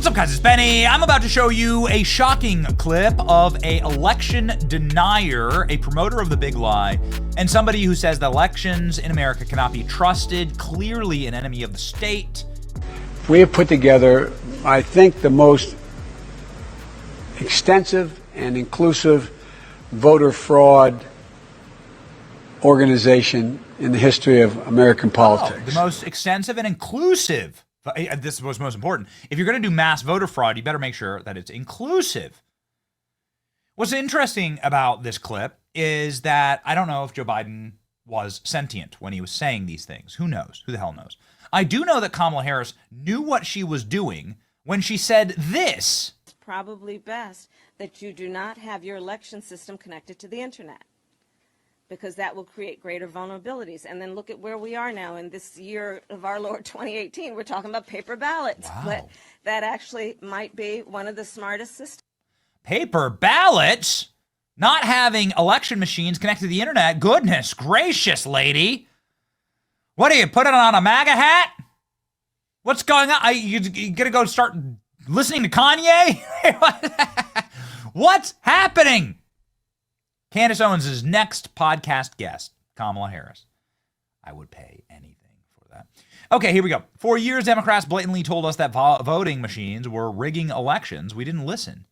What's up, guys? It's Benny. I'm about to show you a shocking clip of a election denier, a promoter of the big lie, and somebody who says that elections in America cannot be trusted, clearly an enemy of the state. We have put together, I think, the most extensive and inclusive voter fraud organization in the history of American politics. The most extensive and inclusive. This is what's most important. If you're going to do mass voter fraud, you better make sure that it's inclusive. What's interesting about this clip is that I don't know if Joe Biden was sentient when he was saying these things. Who knows? Who the hell knows? I do know that Kamala Harris knew what she was doing when she said this. It's probably best that you do not have your election system connected to the internet, because that will create greater vulnerabilities. And then look at where we are now in this year of our Lord 2018. We're talking about paper ballots. Wow. But that actually might be one of the smartest systems. Paper ballots? Not having election machines connected to the internet? Goodness gracious, lady. What are you, putting on a MAGA hat? What's going on? You gonna go start listening to Kanye? What's happening? Candace Owens' next podcast guest, Kamala Harris. I would pay anything for that. Okay, here we go. For years, Democrats blatantly told us that voting machines were rigging elections. We didn't listen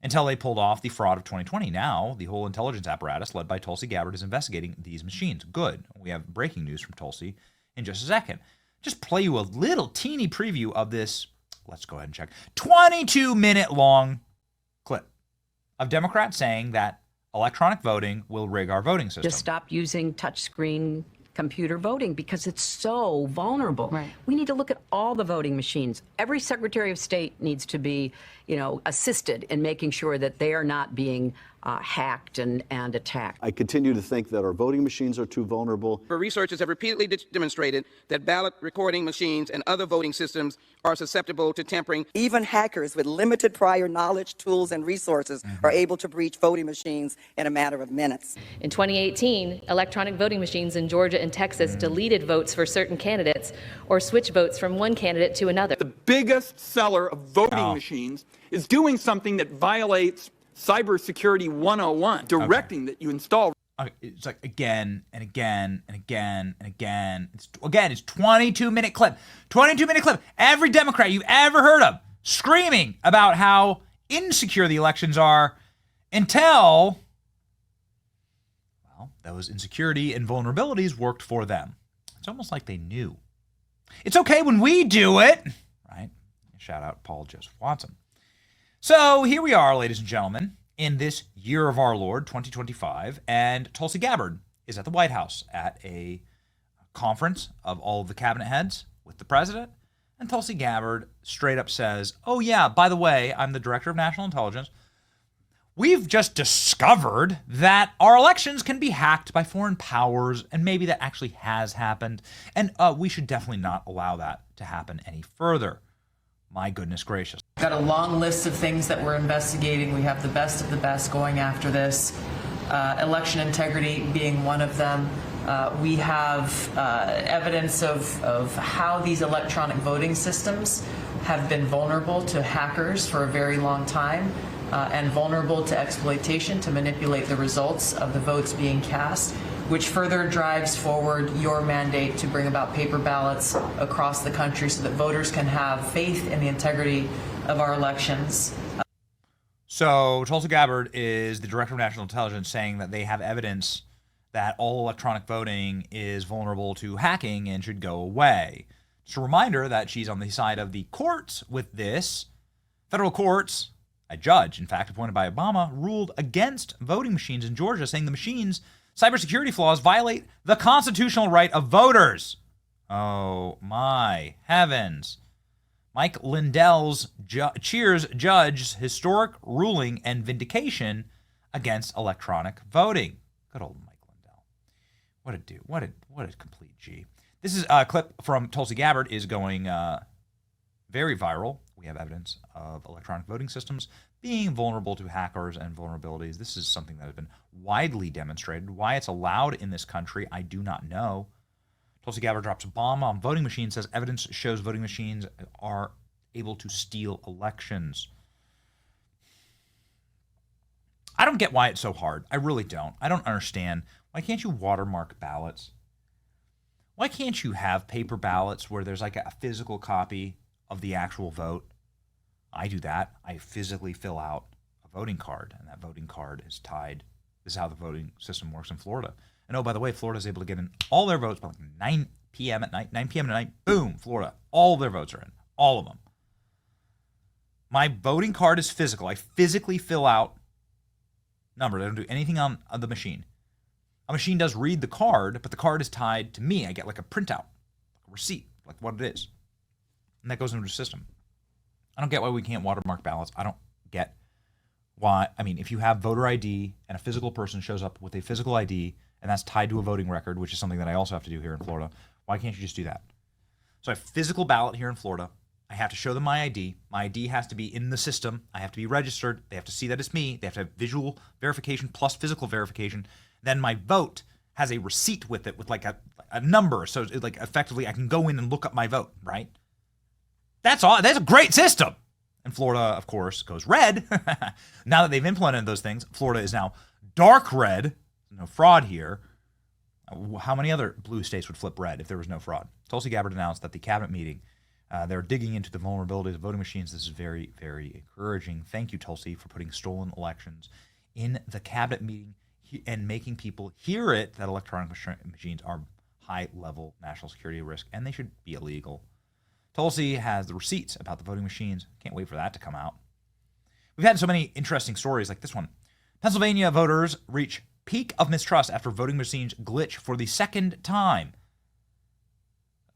until they pulled off the fraud of 2020. Now, the whole intelligence apparatus led by Tulsi Gabbard is investigating these machines. Good. We have breaking news from Tulsi in just a second. Just play you a little teeny preview of this. Let's go ahead and check. 22-minute long clip of Democrats saying that electronic voting will rig our voting system. Just stop using touchscreen computer voting because it's so vulnerable. Right. We need to look at all the voting machines. Every Secretary of State needs to be, assisted in making sure that they are not being hacked and attacked. I continue to think that our voting machines are too vulnerable. Researchers have repeatedly demonstrated that ballot recording machines and other voting systems are susceptible to tampering. Even hackers with limited prior knowledge, tools, and resources are able to breach voting machines in a matter of minutes. In 2018, electronic voting machines in Georgia and Texas deleted votes for certain candidates or switched votes from one candidate to another. The biggest seller of voting machines is doing something that violates Cybersecurity 101, directing that you install. It's like again and again and again and again. It's 22-minute clip. 22-minute clip. Every Democrat you've ever heard of screaming about how insecure the elections are until, well, those insecurity and vulnerabilities worked for them. It's almost like they knew. It's okay when we do it, right? Shout out Paul Joseph Watson. So here we are, ladies and gentlemen, in this year of our Lord, 2025, and Tulsi Gabbard is at the White House at a conference of all of the cabinet heads with the president, and Tulsi Gabbard straight up says, oh yeah, by the way, I'm the director of national intelligence. We've just discovered that our elections can be hacked by foreign powers, and maybe that actually has happened, and we should definitely not allow that to happen any further. My goodness gracious. Got a long list of things that we're investigating. We have the best of the best going after this. Election integrity being one of them. We have evidence of how these electronic voting systems have been vulnerable to hackers for a very long time and vulnerable to exploitation to manipulate the results of the votes being cast, which further drives forward your mandate to bring about paper ballots across the country so that voters can have faith in the integrity of our elections. So Tulsi Gabbard is the director of national intelligence saying that they have evidence that all electronic voting is vulnerable to hacking and should go away. Just a reminder that she's on the side of the courts with this. Federal courts, a judge, in fact, appointed by Obama, ruled against voting machines in Georgia, saying the machines' cybersecurity flaws violate the constitutional right of voters. Oh, my heavens. Mike Lindell's cheers judge's historic ruling and vindication against electronic voting. Good old Mike Lindell. What a dude. What a complete G. This is a clip from Tulsi Gabbard is going very viral. We have evidence of electronic voting systems being vulnerable to hackers and vulnerabilities. This is something that has been widely demonstrated. Why it's allowed in this country, I do not know. Tulsi Gabbard drops a bomb on voting machines, says evidence shows voting machines are able to steal elections. I don't get why it's so hard. I really don't. I don't understand. Why can't you watermark ballots? Why can't you have paper ballots where there's like a physical copy of the actual vote? I do that. I physically fill out a voting card, and that voting card is tied. This is how the voting system works in Florida. And oh, by the way, Florida is able to get in all their votes by like 9 p.m. at night. 9 p.m. at night, boom, Florida. All of their votes are in. All of them. My voting card is physical. I physically fill out numbers. I don't do anything on the machine. A machine does read the card, but the card is tied to me. I get like a printout, a receipt, like what it is. And that goes into the system. I don't get why we can't watermark ballots. I don't get why. I mean, if you have voter ID and a physical person shows up with a physical ID and that's tied to a voting record, which is something that I also have to do here in Florida, why can't you just do that? So I have a physical ballot here in Florida. I have to show them my ID. My ID has to be in the system. I have to be registered. They have to see that it's me. They have to have visual verification plus physical verification. Then my vote has a receipt with it with like a number. So it's like effectively I can go in and look up my vote, right? That's all. That's a great system. And Florida, of course, goes red. Now that they've implemented those things, Florida is now dark red. No fraud here. How many other blue states would flip red if there was no fraud? Tulsi Gabbard announced that the cabinet meeting, they're digging into the vulnerabilities of voting machines. This is very, very encouraging. Thank you, Tulsi, for putting stolen elections in the cabinet meeting and making people hear it that electronic machines are high-level national security risk and they should be illegal. Tulsi has the receipts about the voting machines. Can't wait for that to come out. We've had so many interesting stories like this one. Pennsylvania voters reach peak of mistrust after voting machines glitch for the second time.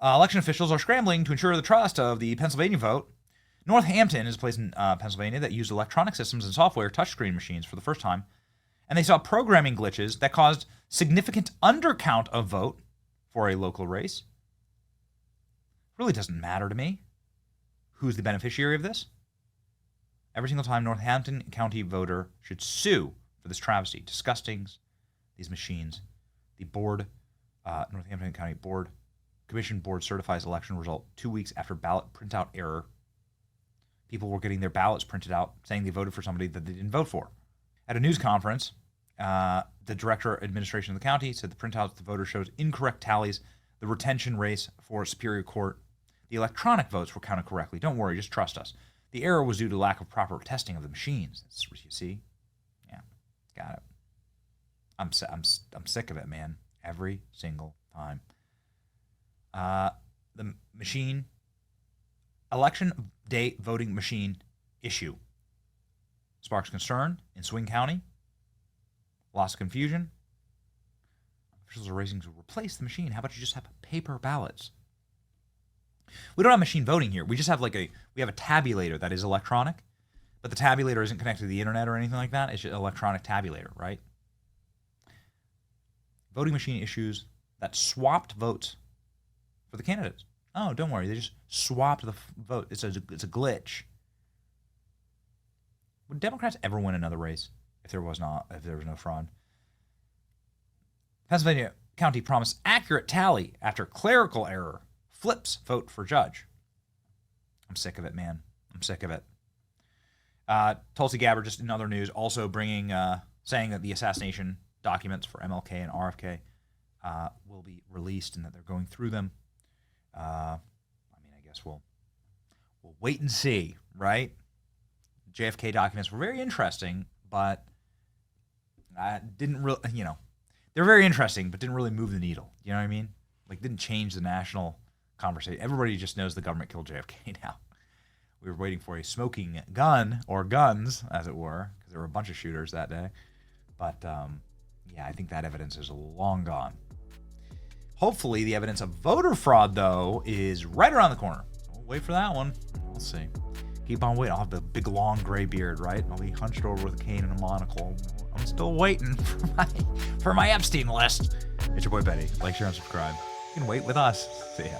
Election officials are scrambling to ensure the trust of the Pennsylvania vote. Northampton is a place in Pennsylvania that used electronic systems and software touchscreen machines for the first time. And they saw programming glitches that caused significant undercount of vote for a local race. Really doesn't matter to me who's the beneficiary of this. Every single time, Northampton County voter should sue for this travesty. Disgusting, these machines. The board, Northampton County Board, Commission Board certifies election result 2 weeks after ballot printout error. People were getting their ballots printed out saying they voted for somebody that they didn't vote for. At a news conference, the director of administration of the county said the printouts the voter shows incorrect tallies. The retention race for Superior Court. The electronic votes were counted correctly. Don't worry, just trust us. The error was due to lack of proper testing of the machines. That's what you see. Yeah, got it. I'm sick of it, man. Every single time. The machine, election day voting machine issue sparks concern in Swing County. Lots of confusion. Officials are racing to replace the machine. How about you just have paper ballots? We don't have machine voting here. We just have we have a tabulator that is electronic, but the tabulator isn't connected to the internet or anything like that. It's just an electronic tabulator, right? Voting machine issues that swapped votes for the candidates. Oh, don't worry. They just swapped the vote. It's a glitch. Would Democrats ever win another race if there was no fraud? Pennsylvania County promised accurate tally after clerical error. Flips vote for judge. I'm sick of it, man. I'm sick of it. Tulsi Gabbard, just in other news, also saying that the assassination documents for MLK and RFK will be released and that they're going through them. I guess we'll wait and see, right? JFK documents were very interesting, but didn't really, they're very interesting, but didn't really move the needle. You know what I mean? Didn't change the national conversation. Everybody just knows the government killed JFK now. We were waiting for a smoking gun, or guns, as it were, because there were a bunch of shooters that day. But, I think that evidence is long gone. Hopefully, the evidence of voter fraud, though, is right around the corner. We'll wait for that one. We'll see. Keep on waiting. I'll have the big, long gray beard, right? I'll be hunched over with a cane and a monocle. I'm still waiting for my Epstein list. It's your boy, Betty. Like, share, and subscribe. You can wait with us. See ya.